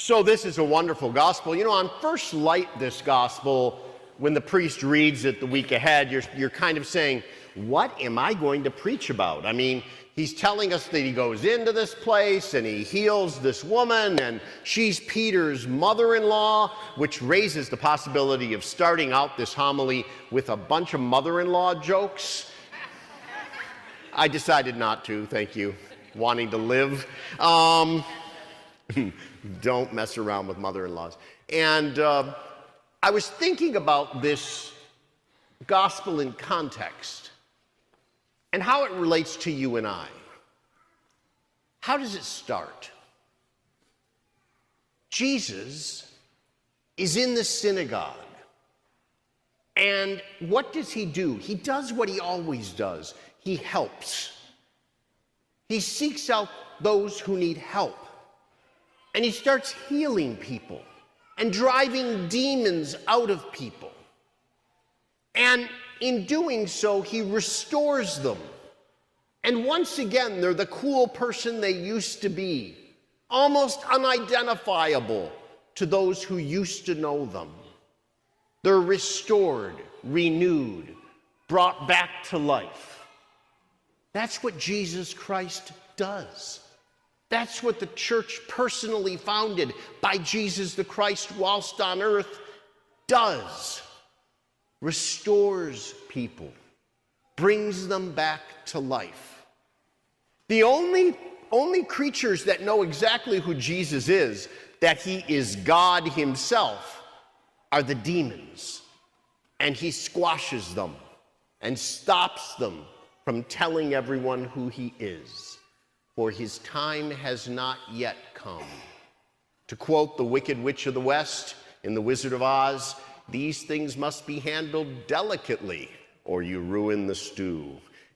So this is a wonderful gospel. You know, on first light, this gospel, when the priest reads it the week ahead, you're kind of saying, what am I going to preach about? I mean, he's telling us that he goes into this place and he heals this woman, and she's Peter's mother-in-law, which raises the possibility of starting out this homily with a bunch of mother-in-law jokes. I decided not to, thank you. Wanting to live. Don't mess around with mother-in-laws. And I was thinking about this gospel in context and how it relates to you and I. How does it start? Jesus is in the synagogue. And what does he do? He does what he always does. He helps. He seeks out those who need help. And he starts healing people and driving demons out of people. And in doing so, he restores them. And once again, they're the cool person they used to be, almost unidentifiable to those who used to know them. They're restored, renewed, brought back to life. That's what Jesus Christ does. That's what the church personally founded by Jesus the Christ whilst on earth does. Restores people, brings them back to life. The only creatures that know exactly who Jesus is, that he is God himself, are the demons. And he squashes them and stops them from telling everyone who he is. For his time has not yet come. To quote the Wicked Witch of the West in The Wizard of Oz, these things must be handled delicately or you ruin the stew.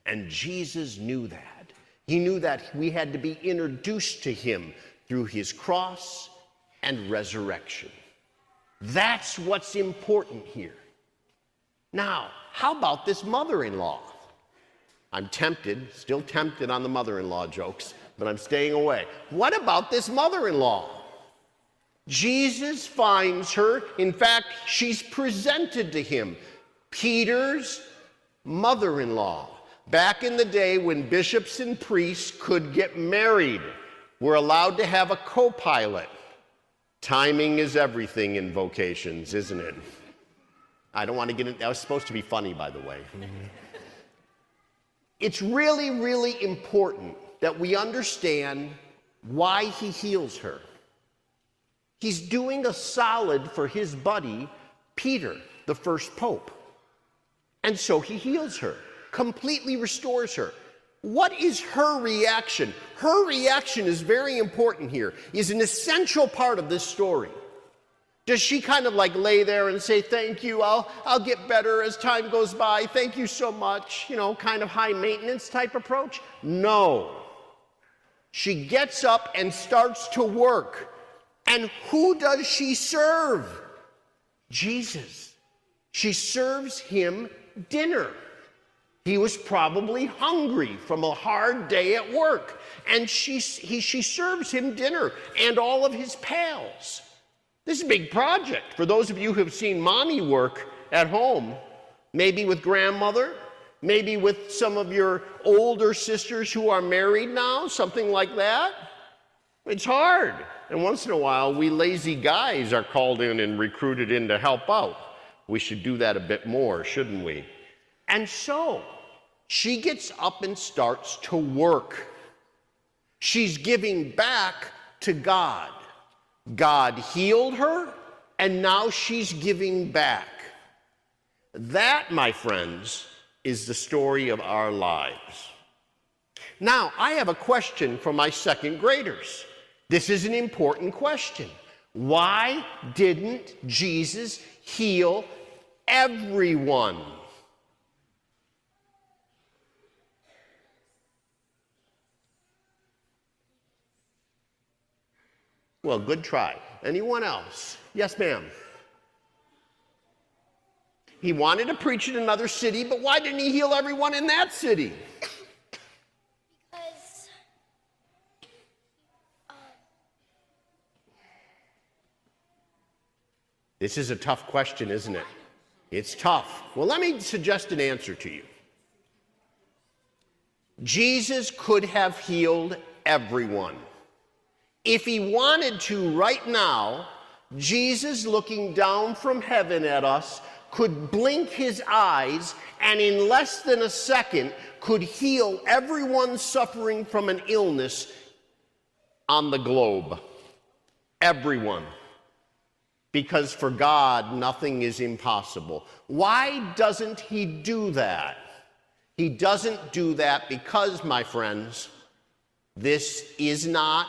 And Jesus knew that. He knew that we had to be introduced to him through his cross and resurrection. That's what's important here. Now, how about this mother-in-law? I'm tempted, still tempted on the mother-in-law jokes, but I'm staying away. What about this mother-in-law? Jesus finds her. In fact, she's presented to him. Peter's mother-in-law. Back in the day when bishops and priests could get married, were allowed to have a co-pilot. Timing is everything in vocations, isn't it? I don't want to get into that. Was supposed to be funny, by the way. It's really, really important that we understand why he heals her. He's doing a solid for his buddy, Peter, the first pope. And so he heals her, completely restores her. What is her reaction? Her reaction is very important here, is an essential part of this story. Does she kind of like lay there and say, thank you, I'll get better as time goes by, thank you so much, you know, kind of high maintenance type approach? No. She gets up and starts to work. And who does she serve? Jesus. She serves him dinner. He was probably hungry from a hard day at work. And she serves him dinner and all of his pals. This is a big project. For those of you who have seen mommy work at home, maybe with grandmother, maybe with some of your older sisters who are married now, something like that. It's hard. And once in a while, we lazy guys are called in and recruited in to help out. We should do that a bit more, shouldn't we? And so, she gets up and starts to work. She's giving back to God. God healed her, and now she's giving back. That, my friends, is the story of our lives. Now, I have a question for my second graders. This is an important question. Why didn't Jesus heal everyone? Well, good try. Anyone else? Yes, ma'am. He wanted to preach in another city, but why didn't he heal everyone in that city? Because This is a tough question, isn't it? It's tough. Well, let me suggest an answer to you. Jesus could have healed everyone. If he wanted to right now, Jesus looking down from heaven at us could blink his eyes and in less than a second could heal everyone suffering from an illness on the globe. Everyone. Because for God, nothing is impossible. Why doesn't he do that? He doesn't do that because, my friends, this is not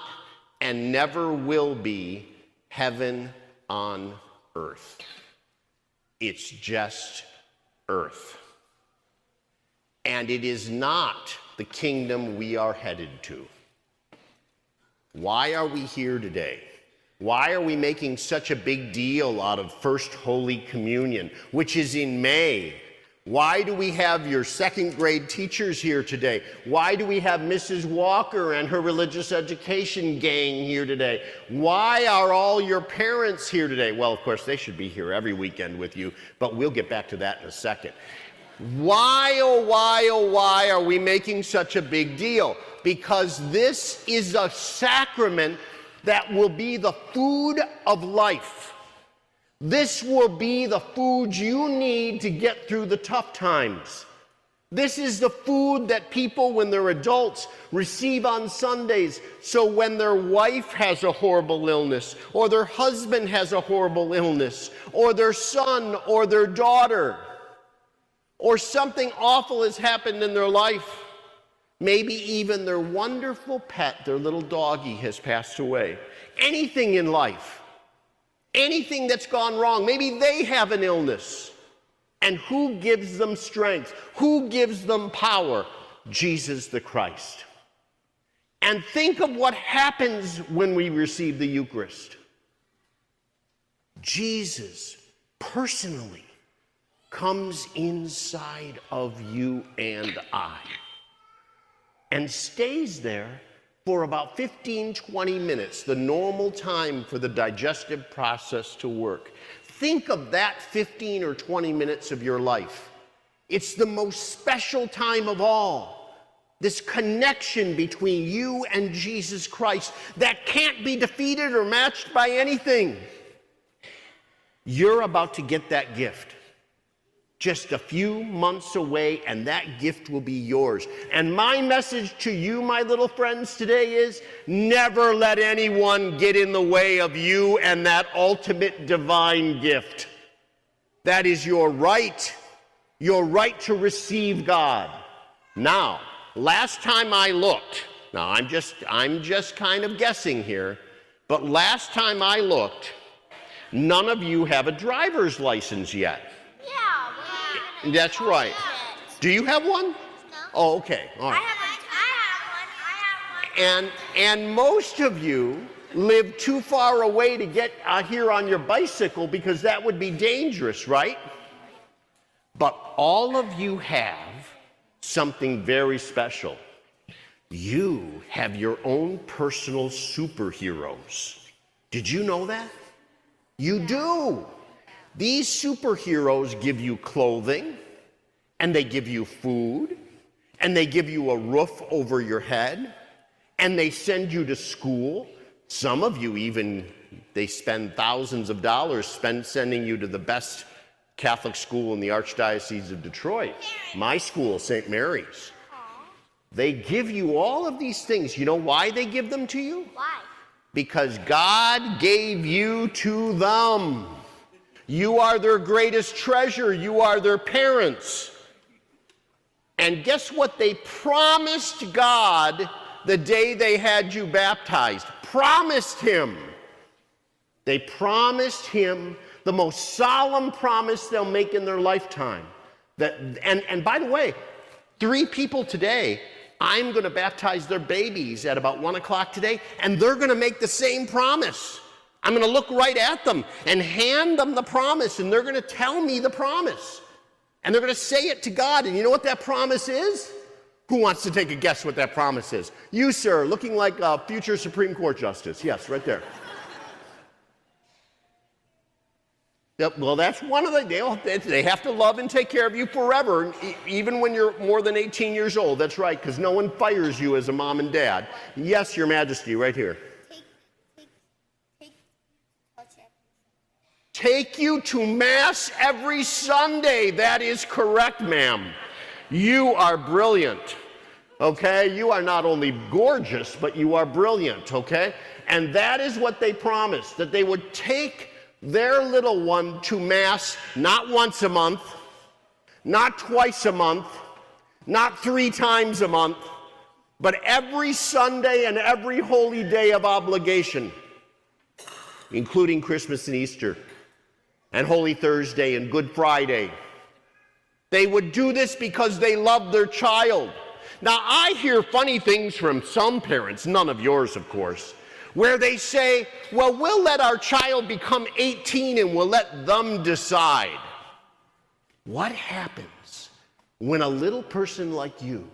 and never will be heaven on earth. It's just earth. And it is not the kingdom we are headed to. Why are we here today? Why are we making such a big deal out of First Holy Communion, which is in May? Why do we have your second grade teachers here today? Why do we have Mrs. Walker and her religious education gang here today? Why are all your parents here today? Well, of course, they should be here every weekend with you, but we'll get back to that in a second. Why, oh why are we making such a big deal? Because this is a sacrament that will be the food of life. This will be the food you need to get through the tough times. This is the food that people, when they're adults, receive on Sundays. So when their wife has a horrible illness, or their husband has a horrible illness, or their son or their daughter, or something awful has happened in their life, maybe even their wonderful pet, their little doggie, has passed away. Anything in life, anything that's gone wrong, maybe they have an illness. And who gives them strength? Who gives them power? Jesus the Christ. And think of what happens when we receive the Eucharist. Jesus personally comes inside of you and I and stays there for about 15, 20 minutes, the normal time for the digestive process to work. Think of that 15 or 20 minutes of your life. It's the most special time of all. This connection between you and Jesus Christ that can't be defeated or matched by anything. You're about to get that gift. Just a few months away, and that gift will be yours. And my message to you, my little friends, today is never let anyone get in the way of you and that ultimate divine gift. That is your right to receive God. Now, last time I looked, now I'm just kind of guessing here, but last time I looked, none of you have a driver's license yet. That's right. Do you have one? No. Oh, okay. All right. I have one. And most of you live too far away to get here on your bicycle because that would be dangerous, right? But all of you have something very special. You have your own personal superheroes. Did you know that? You do. These superheroes give you clothing, and they give you food, and they give you a roof over your head, and they send you to school. Some of you even, they spend thousands of dollars sending you to the best Catholic school in the Archdiocese of Detroit. My school, St. Mary's. They give you all of these things. You know why they give them to you? Why? Because God gave you to them. You are their greatest treasure. You are their parents. And guess what they promised God the day they had you baptized? Promised him. They promised him the most solemn promise they'll make in their lifetime. And by the way, 3 people today, I'm going to baptize their babies at about 1 o'clock today, and they're going to make the same promise. I'm going to look right at them and hand them the promise, and they're going to tell me the promise. And they're going to say it to God. And you know what that promise is? Who wants to take a guess what that promise is? You, sir, looking like a future Supreme Court justice. Yes, right there. Yep, well, that's one of they have to love and take care of you forever, even when you're more than 18 years old. That's right, because no one fires you as a mom and dad. Yes, Your Majesty, right here. Take you to Mass every Sunday. That is correct, ma'am. You are brilliant, okay? You are not only gorgeous, but you are brilliant, okay? And that is what they promised, that they would take their little one to Mass not once a month, not twice a month, not 3 times a month, but every Sunday and every holy day of obligation, including Christmas and Easter, and Holy Thursday and Good Friday. They would do this because they loved their child. Now, I hear funny things from some parents, none of yours, of course, where they say, well, we'll let our child become 18 and we'll let them decide. What happens when a little person like you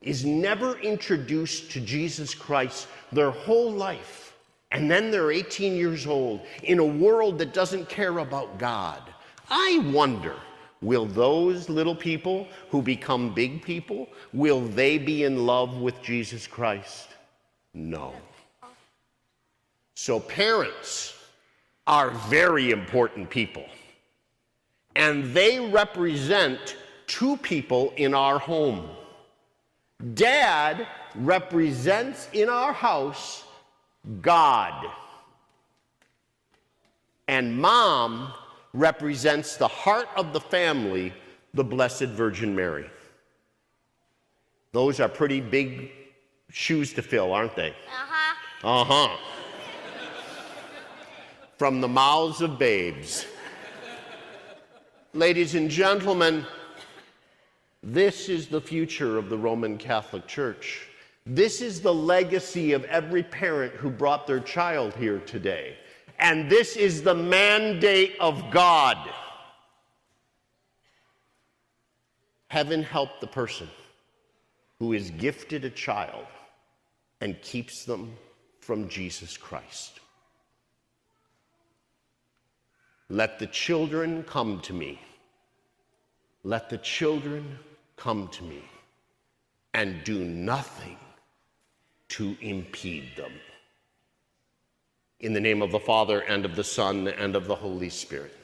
is never introduced to Jesus Christ their whole life, and then they're 18 years old in a world that doesn't care about God? I wonder, will those little people who become big people, will they be in love with Jesus Christ? No. So parents are very important people, and they represent 2 people in our home. Dad represents in our house God, and Mom represents the heart of the family, the Blessed Virgin Mary. Those are pretty big shoes to fill, aren't they? Uh-huh. Uh-huh. From the mouths of babes. Ladies and gentlemen, this is the future of the Roman Catholic Church. This is the legacy of every parent who brought their child here today. And this is the mandate of God. Heaven help the person who is gifted a child and keeps them from Jesus Christ. Let the children come to me. Let the children come to me, and do nothing to impede them. In the name of the Father, and of the Son, and of the Holy Spirit.